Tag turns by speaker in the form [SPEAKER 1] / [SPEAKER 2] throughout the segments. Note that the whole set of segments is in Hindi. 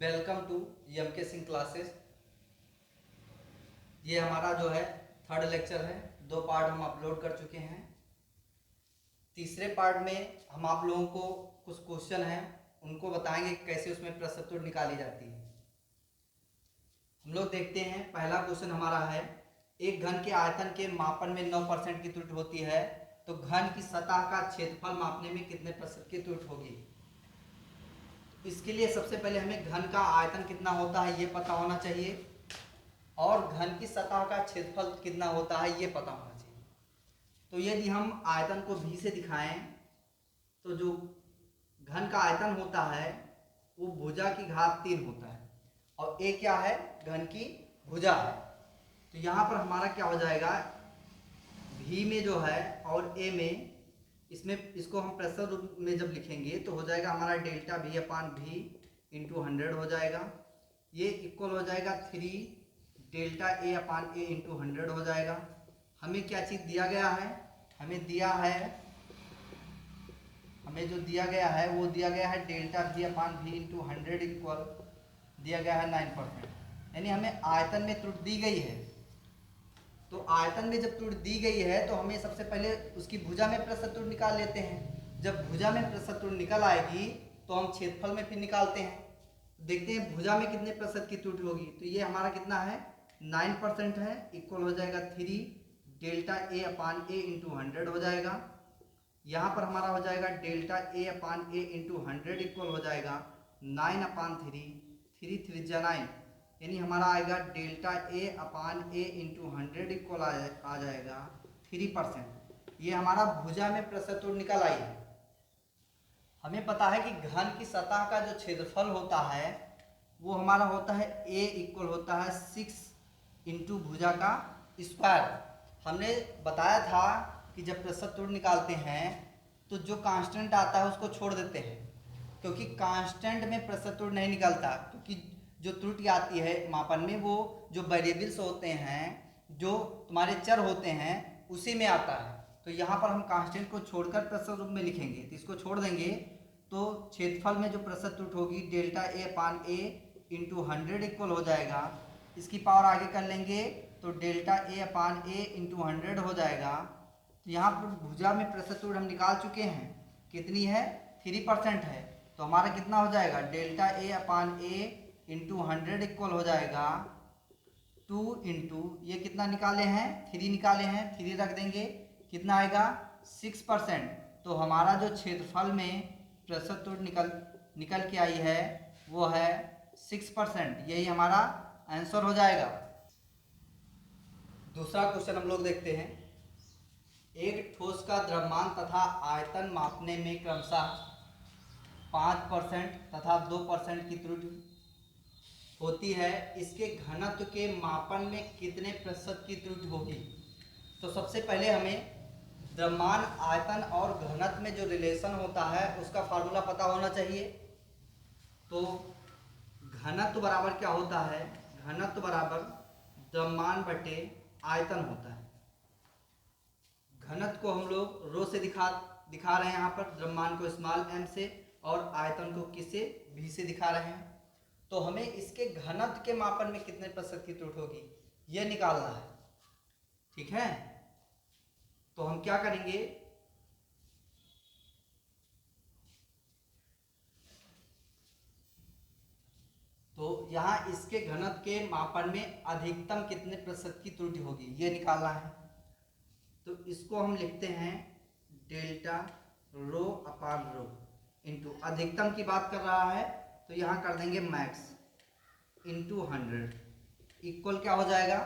[SPEAKER 1] Welcome to M K. Singh classes. ये हमारा जो है थर्ड लेक्चर है। 2 पार्ट हम अपलोड कर चुके हैं। तीसरे पार्ट में हम आप लोगों को कुछ क्वेश्चन हैं उनको बताएंगे कैसे उसमें प्रश्न उत्तर निकाली जाती है। हम लोग देखते हैं, पहला क्वेश्चन हमारा है, एक घन के आयतन के मापन में 9% की त्रुटि होती है, तो घन की सतह का क्षेत्रफल मापने में कितने प्रतिशत की त्रुटि होगी। इसके लिए सबसे पहले हमें घन का आयतन कितना होता है ये पता होना चाहिए और घन की सतह का क्षेत्रफल कितना होता है ये पता होना चाहिए। तो यदि हम आयतन को भी से दिखाएं तो जो घन का आयतन होता है वो भुजा की घात 3 होता है और ए क्या है, घन की भुजा है। तो यहाँ पर हमारा क्या हो जाएगा, भी में जो है और ए में, इसमें इसको हम प्रतिशत रूप में जब लिखेंगे तो हो जाएगा हमारा डेल्टा भी अपान भी इंटू 100 हो जाएगा। ये इक्वल हो जाएगा 3 delta A upon A into 100 हो जाएगा। हमें क्या चीज़ दिया गया है, हमें जो दिया गया है वो दिया गया है डेल्टा भी अपान भी इंटू 100 इक्वल दिया गया है 9%। यानी हमें आयतन में त्रुटि दी गई है। तो आयतन में जब त्रुटि दी गई है तो हमें सबसे पहले उसकी भुजा में प्रतिशत त्रुटि निकाल लेते हैं। जब भुजा में प्रतिशत त्रुटि निकल आएगी तो हम क्षेत्रफल में फिर निकालते हैं। देखते हैं भुजा में कितने प्रतिशत की त्रुटि होगी। तो ये हमारा कितना है, 9% है, इक्वल हो जाएगा 3 delta A upon A into 100 हो जाएगा। यहाँ पर हमारा हो जाएगा delta A upon A into 100 equal हो जाएगा 9 अपान 3, 3 3 जा 9, यानी हमारा आएगा delta A upon A into 100 equal आ जाएगा 3%। ये हमारा भुजा में प्रतिशत त्रुटि निकल आई है। हमें पता है कि घन की सतह का जो क्षेत्रफल होता है वो हमारा होता है ए इक्वल होता है 6 इंटू भुजा का स्क्वायर। हमने बताया था कि जब प्रतिशत त्रुटि निकालते हैं तो जो कांस्टेंट आता है उसको छोड़ देते हैं, क्योंकि कांस्टेंट में प्रतिशत त्रुटि नहीं निकलता, क्योंकि जो त्रुटि आती है मापन में वो जो वेरिएबल्स होते हैं, जो तुम्हारे चर होते हैं, उसी में आता है। तो यहाँ पर हम कांस्टेंट को छोड़कर प्रतिशत रूप में लिखेंगे, तो इसको छोड़ देंगे तो क्षेत्रफल में जो प्रतिशत त्रुटि होगी delta A upon A into 100 equal हो जाएगा। इसकी पावर आगे कर लेंगे तो delta A upon A into 100 हो जाएगा। तो यहाँ पर भुजा में प्रतिशत त्रुटि हम निकाल चुके हैं, कितनी है, 3% है। तो हमारा कितना हो जाएगा, delta A upon A into 100 equal हो जाएगा 2 इंटू, ये कितना निकाले हैं, 3 निकाले हैं, 3 रख देंगे, कितना आएगा 6%। तो हमारा जो क्षेत्रफल में प्रतिशत त्रुटि निकल के आई है वो है 6%। यही हमारा आंसर हो जाएगा। दूसरा क्वेश्चन हम लोग देखते हैं, एक ठोस का द्रव्यमान तथा आयतन मापने में क्रमशः 5% तथा 2% की त्रुटि होती है, इसके घनत्व के मापन में कितने प्रतिशत की त्रुटि होगी। तो सबसे पहले हमें द्रव्यमान, आयतन और घनत्व में जो रिलेशन होता है उसका फार्मूला पता होना चाहिए। तो घनत्व बराबर क्या होता है, घनत्व बराबर द्रव्यमान बटे आयतन होता है। घनत्व को हम लोग रो से दिखा रहे हैं यहाँ पर, द्रव्यमान को स्मॉल m से और आयतन को किससे, v से दिखा रहे हैं। तो हमें इसके घनत्व के मापन में कितने प्रतिशत की त्रुटि होगी ये निकालना है, ठीक है। तो हम क्या करेंगे, तो यहाँ इसके घनत्व के मापन में अधिकतम कितने प्रतिशत की त्रुटि होगी ये निकालना है। तो इसको हम लिखते हैं डेल्टा रो अपान रो इंटू, अधिकतम की बात कर रहा है तो यहाँ कर देंगे मैक्स इंटू 100 इक्वल क्या हो जाएगा,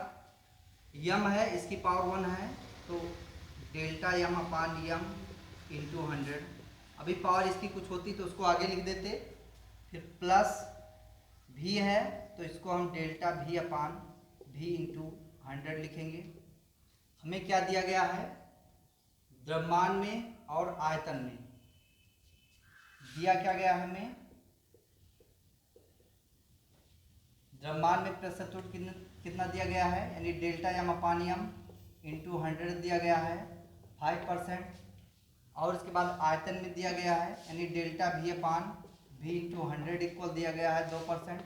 [SPEAKER 1] यम है इसकी पावर 1 है तो डेल्टा यम अपान यम इंटू 100। अभी पावर इसकी कुछ होती तो उसको आगे लिख देते, फिर प्लस भी है तो इसको हम डेल्टा भी अपान भी इंटू 100 लिखेंगे। हमें क्या दिया गया है, द्रव्यमान में और आयतन में दिया क्या गया है, हमें द्रव्यमान में प्रतिशत त्रुटि कितना दिया गया है, यानी डेल्टा यम अपान यम इंटू 100 दिया गया है 5%, और इसके बाद आयतन में दिया गया है यानी डेल्टा भी अपान भी इंटू 100 इक्वल दिया गया है 2%।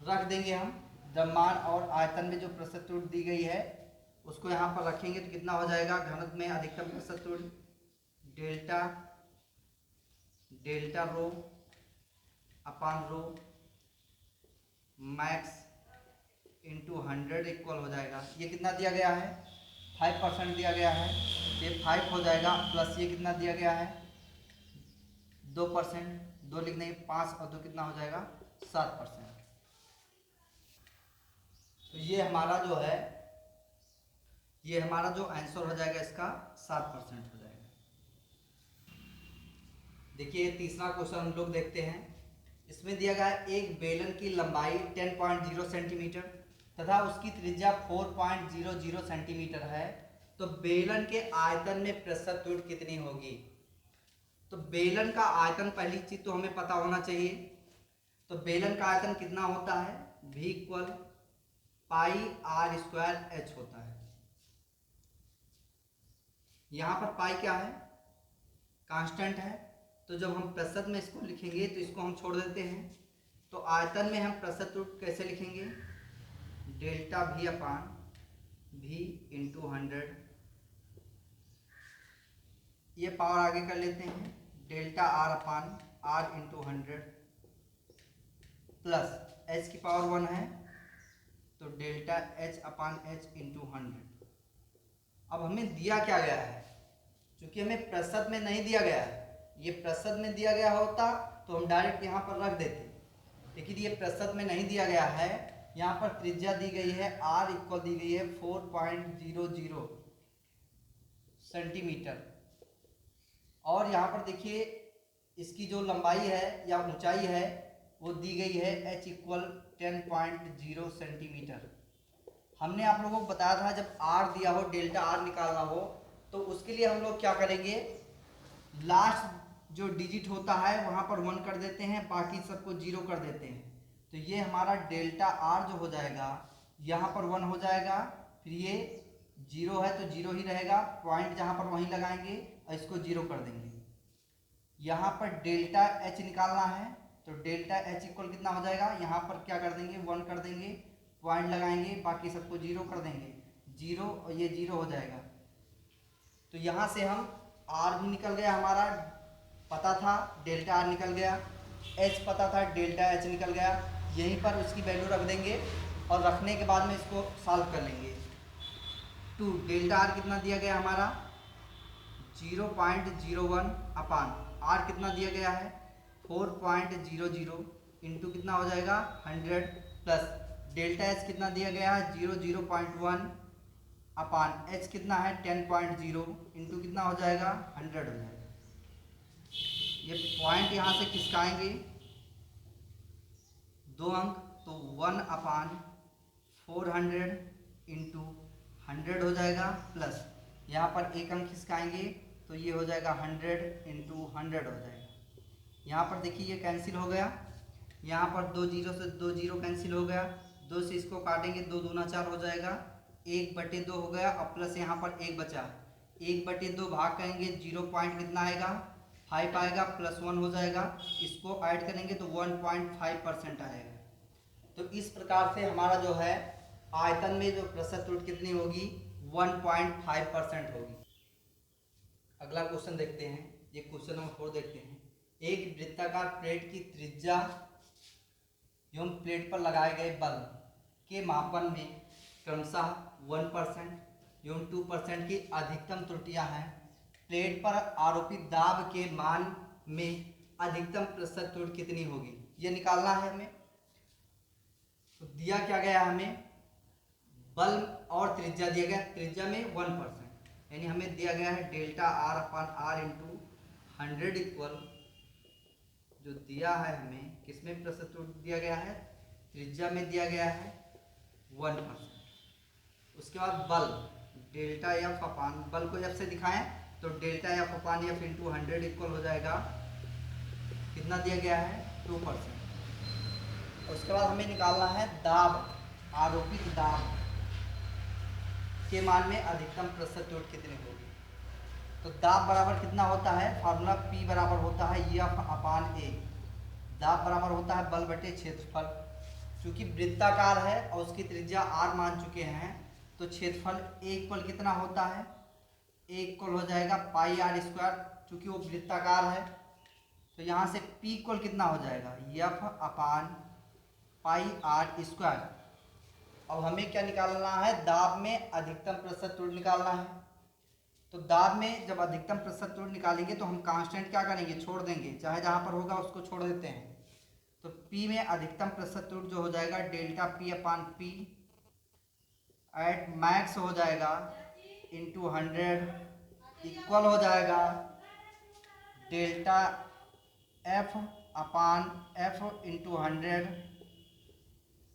[SPEAKER 1] रख देंगे हम द्रव्यमान और आयतन में जो प्रतिशत त्रुटि दी गई है उसको यहाँ पर रखेंगे तो कितना हो जाएगा, घनत्व में अधिकतम प्रतिशत त्रुटि डेल्टा डेल्टा रो अपान रो मैक्स इंटू 100 इक्वल हो जाएगा, ये कितना दिया गया है 5% दिया गया है, ये 5 हो जाएगा प्लस ये कितना दिया गया है 2%, 2 लिख देंगे 5 और 2 कितना हो जाएगा 7%। तो ये हमारा जो है, ये हमारा जो आंसर हो जाएगा इसका 7% हो जाएगा। देखिए तीसरा क्वेश्चन हम लोग देखते हैं। इसमें दिया गया है एक बेलन की लंबाई 10.0 सेंटीमीटर तथा उसकी त्रिज्या 4.00 सेंटीमीटर है, तो बेलन के आयतन में प्रतिशत त्रुटि कितनी होगी। तो बेलन का आयतन पहली चीज तो हमें पता होना चाहिए। तो बेलन का आयतन कितना होता है, V equal pi r square h होता है। यहां पर पाई क्या है, कांस्टेंट है, तो जब हम प्रतिशत में इसको लिखेंगे तो इसको हम छोड़ देते हैं। तो आयतन में हम प्रतिशत त्रुटि कैसे लिखेंगे, डेल्टा V अपान V इंटू 100, ये पावर आगे कर लेते हैं, डेल्टा R अपान R इंटू 100 प्लस H की पावर 1 है तो डेल्टा H अपान H इंटू 100। अब हमें दिया क्या गया है, क्योंकि हमें प्रतिशत में नहीं दिया गया है, ये प्रतिशत में दिया गया होता तो हम डायरेक्ट यहाँ पर रख देते, लेकिन ये प्रतिशत में नहीं दिया गया है। यहाँ पर त्रिज्या दी गई है R इक्वल दी गई है 4.00 सेंटीमीटर, और यहाँ पर देखिए इसकी जो लंबाई है या ऊंचाई है वो दी गई है H इक्वल 10.0 सेंटीमीटर। हमने आप लोगों को बताया था जब R दिया हो, डेल्टा R निकालना हो, तो उसके लिए हम लोग क्या करेंगे, लास्ट जो डिजिट होता है वहाँ पर 1 कर देते हैं, बाकी सबको 0 कर देते हैं। तो ये हमारा डेल्टा R जो हो जाएगा यहाँ पर 1 हो जाएगा, फिर ये 0 है तो 0 ही रहेगा, पॉइंट जहाँ पर वहीं लगाएंगे और इसको 0 कर देंगे। यहाँ पर डेल्टा H निकालना है तो डेल्टा H इक्वल कितना हो जाएगा, यहाँ पर क्या कर देंगे 1 कर देंगे, पॉइंट लगाएंगे, बाकी सबको 0 कर देंगे, 0 और ये 0 हो जाएगा। तो यहाँ से हम R भी निकल गया, हमारा पता था डेल्टा R निकल गया, H पता था डेल्टा H निकल गया, यहीं पर उसकी वैल्यू रख देंगे और रखने के बाद में इसको सॉल्व कर लेंगे। 2 डेल्टा R कितना दिया गया हमारा 0.01 अपान R कितना दिया गया है 4.00 इंटू कितना हो जाएगा 100 प्लस डेल्टा H कितना दिया गया है 0.1 अपान H कितना है 10.0 इंटू कितना हो जाएगा 100 हो जाएगा। ये पॉइंट यहाँ से खिसकाएंगे 2 अंक, तो 1 अपान 400 इंटू 100 हो जाएगा, प्लस यहाँ पर 1 अंक खिसकाएंगे तो ये हो जाएगा 100 इंटू 100 हो जाएगा। यहाँ पर देखिए ये कैंसिल हो गया, यहाँ पर 2 जीरो से 2 जीरो कैंसिल हो गया, 2 से इसको काटेंगे 2 दूना 4 हो जाएगा, 1/2 हो गया और प्लस यहाँ पर 1 बचा, 1/2 भाग करेंगे 0 पॉइंट कितना आएगा 5 आएगा, प्लस 1 हो जाएगा, इसको ऐड करेंगे तो 1.5% आएगा। तो इस प्रकार से हमारा जो है आयतन में जो प्रतिशत त्रुटि कितनी होगी 1.5% होगी। अगला क्वेश्चन देखते हैं, ये क्वेश्चन नंबर 4 देखते हैं। एक वृत्ताकार प्लेट की त्रिज्या एवं प्लेट पर लगाए गए बल के मापन में क्रमशः 1% एवं 2% की अधिकतम त्रुटियां हैं। प्लेट पर आरोपित दाब के मान में अधिकतम प्रतिशत त्रुटि कितनी होगी, ये निकालना है हमें। तो दिया क्या गया हमें, बल और त्रिज्या दिया गया, त्रिज्या में 1%, यानी हमें दिया गया है डेल्टा R अपान R इंटू 100 इक्वल, जो दिया है हमें किसमें प्रतिशत त्रुटि दिया गया है, त्रिज्या में दिया गया है 1%। उसके बाद बल डेल्टा F अपान, बल को F से दिखाएं तो डेल्टा F अपान F इंटू 100 इक्वल हो जाएगा, कितना दिया गया है 2%। उसके बाद हमें निकालना है दाब, आरोपित दाब के मान में अधिकतम प्रतिशत त्रुटि कितनी होगी। तो दाब बराबर कितना होता है, फार्मूला P बराबर होता है F अपान A। दाब बराबर होता है बल बटे क्षेत्रफल। चूंकि वृत्ताकार है और उसकी त्रिज्या r मान चुके हैं, तो क्षेत्रफल A इक्वल कितना होता है, A इक्वल हो जाएगा पाई r स्क्वायर। चूंकि वो वृत्ताकार है तो यहाँ से P इक्वल कितना हो जाएगा, F अपान पाई r स्क्वायर। अब हमें क्या निकालना है, दाब में अधिकतम प्रतिशत त्रुटि निकालना है। तो दाब में जब अधिकतम प्रतिशत त्रुटि निकालेंगे तो हम कांस्टेंट क्या करेंगे, छोड़ देंगे, चाहे जहाँ पर होगा उसको छोड़ देते हैं। तो P में अधिकतम प्रतिशत त्रुटि जो हो जाएगा delta P upon P at max हो जाएगा इंटू 100 इक्वल हो जाएगा डेल्टा F अपान F इंटू 100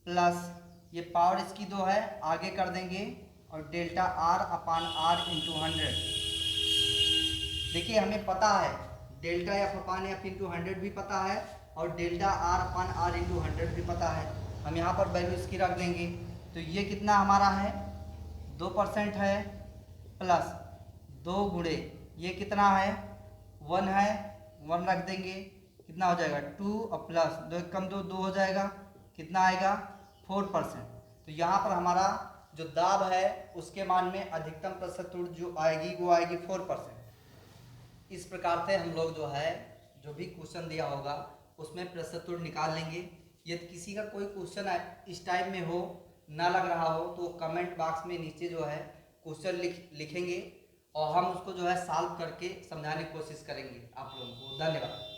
[SPEAKER 1] प्लस ये पावर इसकी 2 है, आगे कर देंगे, और डेल्टा R अपान R इंटू 100। देखिए हमें पता है डेल्टा F अपान F इंटू 100 भी पता है और डेल्टा R अपान R इंटू 100 भी पता है। हम यहाँ पर वैल्यू इसकी रख देंगे। तो ये कितना हमारा है, 2% है, प्लस 2 गुणे ये कितना है, 1 है, 1 रख देंगे, कितना हो जाएगा 2 और प्लस 2 कम 2 2 हो जाएगा, कितना आएगा 4%। तो यहाँ पर हमारा जो दाब है उसके मान में अधिकतम प्रतिशत त्रुटि जो आएगी वो आएगी 4%। इस प्रकार से हम लोग जो है जो भी क्वेश्चन दिया होगा उसमें प्रतिशत त्रुटि निकाल लेंगे। यदि किसी का कोई क्वेश्चन इस टाइप में हो, ना लग रहा हो, तो कमेंट बॉक्स में नीचे जो है क्वेश्चन लिखेंगे और हम उसको जो है सॉल्व करके समझाने की कोशिश करेंगे आप लोगों को। धन्यवाद।